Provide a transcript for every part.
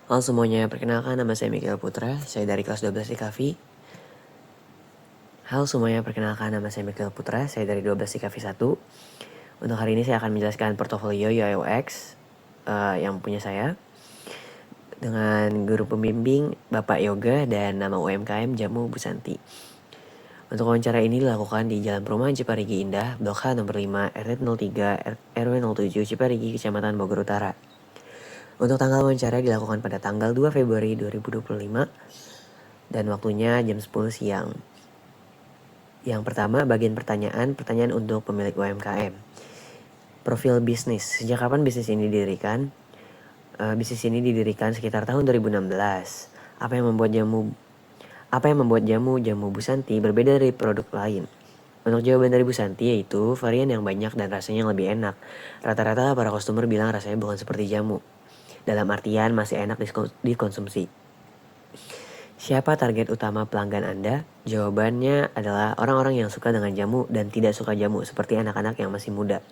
Halo semuanya, perkenalkan nama saya Mikhail Putra, saya dari kelas 12 IKAVI. Halo semuanya, perkenalkan nama saya Mikhail Putra, saya dari 12 IKAVI 1. Untuk hari ini saya akan menjelaskan portofolio UI UX yang punya saya dengan guru pembimbing Bapak Yoga dan nama UMKM Jamu Busanti. Untuk wawancara ini dilakukan di Jalan Perumahan Ciparigi Indah, Blok H nomor 5, RT 03, RW 07, Ciparigi, Kecamatan Bogor Utara. Untuk tanggal wawancara dilakukan pada tanggal 2 Februari 2025 dan waktunya jam 10 siang. Yang pertama, bagian pertanyaan untuk pemilik UMKM. Profil bisnis, sejak kapan bisnis ini didirikan? Bisnis ini didirikan sekitar tahun 2016. Apa yang membuat jamu Busanti berbeda dari produk lain? Untuk jawaban dari Busanti yaitu varian yang banyak dan rasanya lebih enak. Rata-rata para customer bilang rasanya bukan seperti jamu. Dalam artian masih enak dikonsumsi. Siapa target utama pelanggan Anda? Jawabannya adalah orang-orang yang suka dengan jamu dan tidak suka jamu, seperti anak-anak yang masih muda.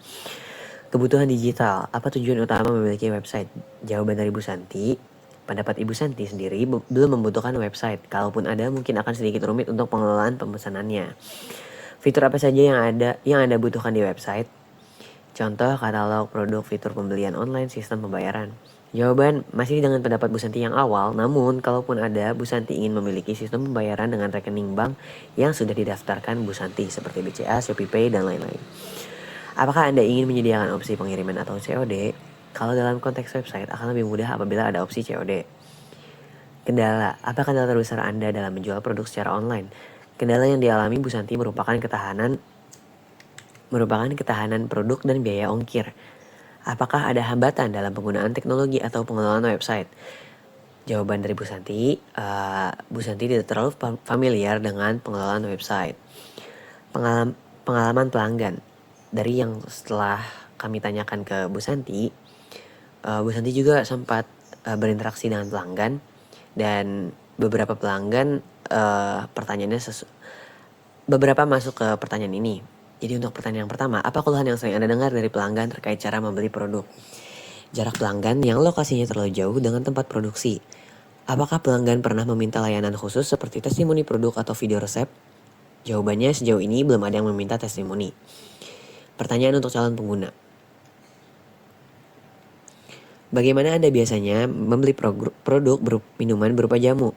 Kebutuhan digital, apa tujuan utama memiliki website? Jawaban dari Bu Santi, pendapat Ibu Santi sendiri belum membutuhkan website. Kalaupun ada, mungkin akan sedikit rumit untuk pengelolaan pemesanannya. Fitur apa saja yang Anda butuhkan di website? Contoh, katalog produk, fitur pembelian online, sistem pembayaran. Jawaban masih dengan pendapat Bu Santi yang awal, namun kalaupun ada, Bu Santi ingin memiliki sistem pembayaran dengan rekening bank yang sudah didaftarkan Bu Santi seperti BCA, ShopeePay, dan lain-lain. Apakah Anda ingin menyediakan opsi pengiriman atau COD? Kalau dalam konteks website akan lebih mudah apabila ada opsi COD. Kendala, apa kendala terbesar Anda dalam menjual produk secara online? Kendala yang dialami Bu Santi merupakan ketahanan produk dan biaya ongkir. Apakah ada hambatan dalam penggunaan teknologi atau pengelolaan website? Jawaban dari Bu Santi tidak terlalu familiar dengan pengelolaan website. Pengalaman pelanggan. Dari yang setelah kami tanyakan ke Bu Santi juga sempat berinteraksi dengan pelanggan dan beberapa pelanggan beberapa masuk ke pertanyaan ini. Jadi untuk pertanyaan yang pertama, apa keluhan yang sering Anda dengar dari pelanggan terkait cara membeli produk? Jarak pelanggan yang lokasinya terlalu jauh dengan tempat produksi. Apakah pelanggan pernah meminta layanan khusus seperti testimoni produk atau video resep? Jawabannya sejauh ini belum ada yang meminta testimoni. Pertanyaan untuk calon pengguna. Bagaimana Anda biasanya membeli produk minuman berupa jamu?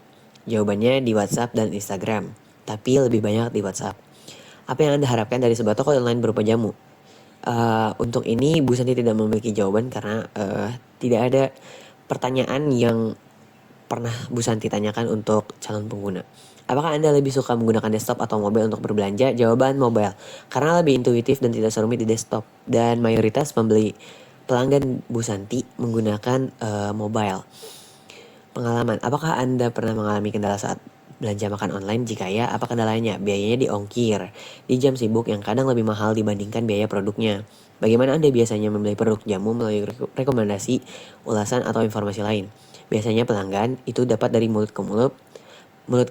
Jawabannya di WhatsApp dan Instagram, tapi lebih banyak di WhatsApp. Apa yang Anda harapkan dari sebuah toko online berupa jamu? Untuk ini Bu Santi tidak memiliki jawaban karena tidak ada pertanyaan yang pernah Bu Santi tanyakan untuk calon pengguna. Apakah Anda lebih suka menggunakan desktop atau mobile untuk berbelanja? Jawaban mobile, karena lebih intuitif dan tidak serumit di desktop. Dan mayoritas pelanggan Bu Santi menggunakan mobile. Pengalaman, apakah Anda pernah mengalami kendala saat belanja makan online? Jika ya, apa kendalanya? Biayanya diongkir di jam sibuk yang kadang lebih mahal dibandingkan biaya produknya. Bagaimana Anda biasanya membeli produk jamu melalui rekomendasi, ulasan, atau informasi lain? Biasanya pelanggan itu dapat dari mulut ke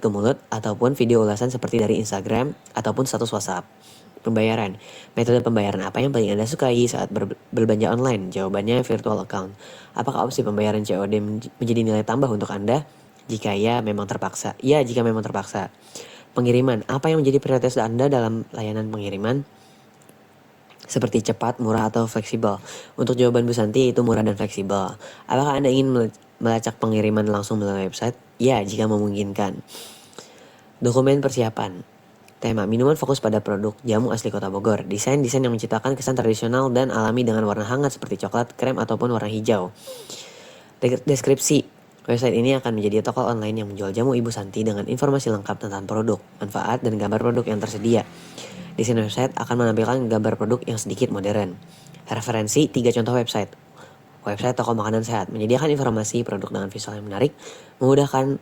mulut ataupun video ulasan seperti dari Instagram ataupun status WhatsApp. Pembayaran. Metode pembayaran apa yang paling Anda sukai saat berbelanja online? Jawabannya virtual account. Apakah opsi pembayaran COD menjadi nilai tambah untuk Anda? Jika ya, memang terpaksa. Ya, jika memang terpaksa. Pengiriman. Apa yang menjadi prioritas Anda dalam layanan pengiriman? Seperti cepat, murah, atau fleksibel. Untuk jawaban Bu Santi itu murah dan fleksibel. Apakah Anda ingin melacak pengiriman langsung melalui website? Ya, jika memungkinkan. Dokumen persiapan. Tema, minuman fokus pada produk jamu asli Kota Bogor. Desain yang menciptakan kesan tradisional dan alami dengan warna hangat seperti coklat, krem, ataupun warna hijau. Deskripsi, website ini akan menjadi toko online yang menjual jamu Ibu Santi dengan informasi lengkap tentang produk, manfaat, dan gambar produk yang tersedia. Desain website akan menampilkan gambar produk yang sedikit modern. Referensi 3 contoh website. Website toko makanan sehat menyediakan informasi produk dengan visual yang menarik, memudahkan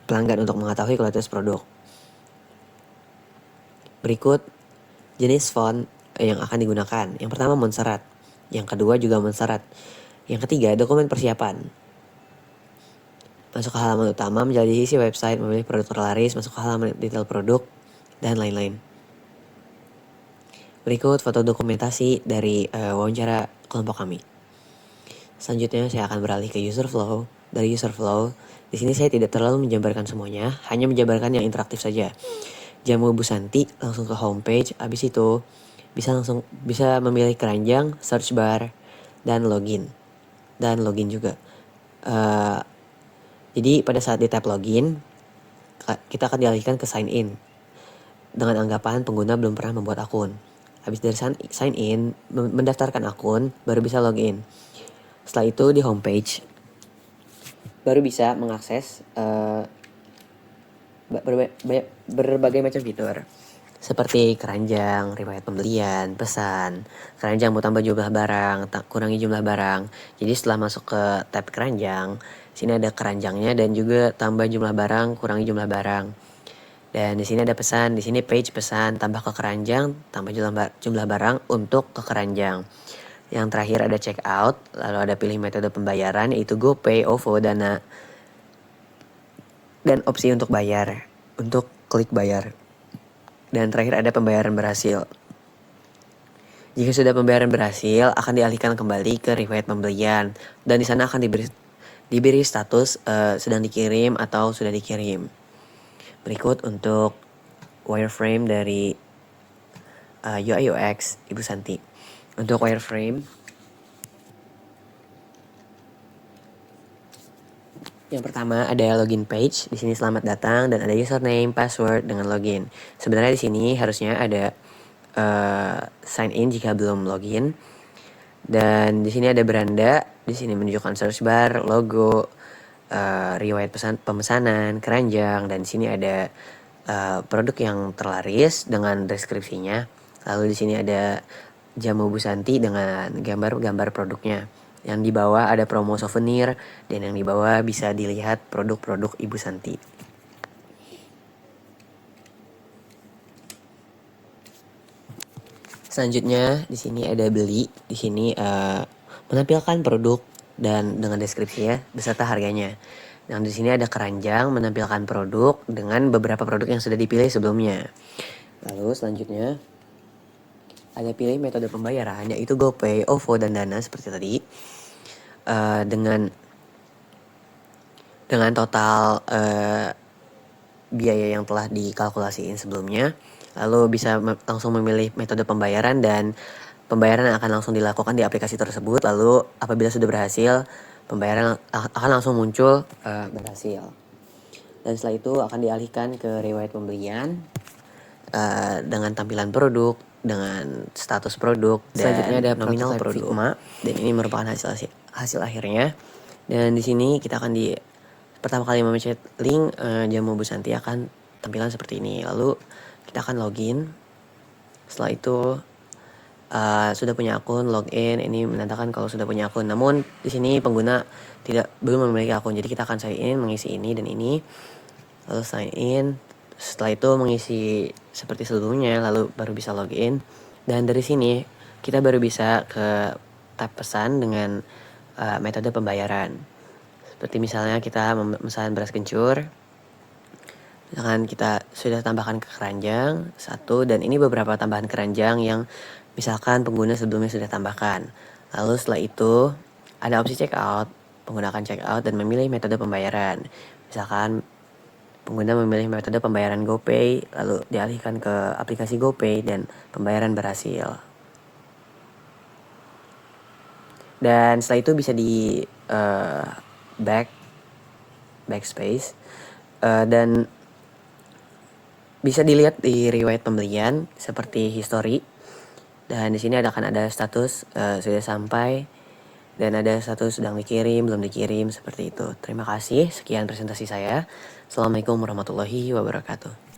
pelanggan untuk mengetahui kualitas produk. Berikut jenis font yang akan digunakan. Yang pertama Montserrat, yang kedua juga Montserrat. Yang ketiga dokumen persiapan. Masuk ke halaman utama, menjadi isi website, memilih produk terlaris, masuk ke halaman detail produk, dan lain-lain. Berikut foto dokumentasi dari wawancara kelompok kami. Selanjutnya saya akan beralih ke user flow. Dari user flow, di sini saya tidak terlalu menjabarkan semuanya, hanya menjabarkan yang interaktif saja. Jamu Bu Santi langsung ke homepage, habis itu bisa memilih keranjang, search bar, dan login juga. Jadi pada saat di tab login, kita akan dialihkan ke sign in dengan anggapan pengguna belum pernah membuat akun. Habis dari sign in, mendaftarkan akun, baru bisa login. Setelah itu di homepage baru bisa mengakses berbagai macam fitur seperti keranjang, riwayat pembelian, pesan, keranjang mau tambah jumlah barang, kurangi jumlah barang. Jadi setelah masuk ke tab keranjang, sini ada keranjangnya dan juga tambah jumlah barang, kurangi jumlah barang. Dan di sini ada pesan, di sini page pesan, tambah ke keranjang, tambah jumlah barang untuk ke keranjang. Yang terakhir ada check out, lalu ada pilih metode pembayaran yaitu GoPay, OVO, Dana, dan opsi untuk bayar, untuk klik bayar. Dan terakhir ada pembayaran berhasil. Jika sudah pembayaran berhasil, akan dialihkan kembali ke riwayat pembelian. Dan di sana akan diberi status sedang dikirim atau sudah dikirim. Berikut untuk wireframe dari UI UX Ibu Santi. Untuk wireframe, yang pertama ada login page. Di sini selamat datang dan ada username, password dengan login. Sebenarnya di sini harusnya ada sign in jika belum login. Dan di sini ada beranda. Di sini menunjukkan search bar, logo, riwayat pemesanan, keranjang, dan di sini ada produk yang terlaris dengan deskripsinya. Lalu di sini ada jamu Bu Santi dengan gambar-gambar produknya. Yang di bawah ada promo souvenir dan yang di bawah bisa dilihat produk-produk Ibu Santi. Selanjutnya di sini ada beli. Di sini menampilkan produk dan dengan deskripsinya beserta harganya. Dan di sini ada keranjang menampilkan produk dengan beberapa produk yang sudah dipilih sebelumnya. Lalu selanjutnya ada pilih metode pembayaran yaitu GoPay, OVO, dan Dana seperti tadi. Dengan total biaya yang telah dikalkulasiin sebelumnya. Lalu bisa langsung memilih metode pembayaran dan pembayaran akan langsung dilakukan di aplikasi tersebut. Lalu apabila sudah berhasil, pembayaran akan langsung muncul berhasil. Dan setelah itu akan dialihkan ke riwayat pembelian dengan tampilan produk, dengan status produk, dan selanjutnya ada nominal produk Figma, dan ini merupakan hasil akhirnya. Dan di sini kita akan pertama kali memencet link jamu Bu Santi akan tampilan seperti ini. Lalu kita akan login. Setelah itu sudah punya akun, login. Ini menandakan kalau sudah punya akun. Namun di sini pengguna belum memiliki akun. Jadi kita akan sign in, mengisi ini dan ini. Lalu sign in. Setelah itu mengisi seperti sebelumnya, lalu baru bisa login. Dan dari sini kita baru bisa ke tab pesan dengan metode pembayaran. Seperti misalnya kita memesan beras kencur. Misalkan kita sudah tambahkan ke keranjang 1, dan ini beberapa tambahan keranjang yang misalkan pengguna sebelumnya sudah tambahkan. Lalu setelah itu ada opsi checkout, menggunakan checkout dan memilih metode pembayaran. Misalkan pengguna memilih metode pembayaran GoPay, lalu dialihkan ke aplikasi GoPay dan pembayaran berhasil. Dan setelah itu bisa di backspace dan bisa dilihat di riwayat pembelian seperti history. Dan di sini akan ada status sudah sampai dan ada status sedang dikirim, belum dikirim, seperti itu. Terima kasih. Sekian presentasi saya. Assalamualaikum warahmatullahi wabarakatuh.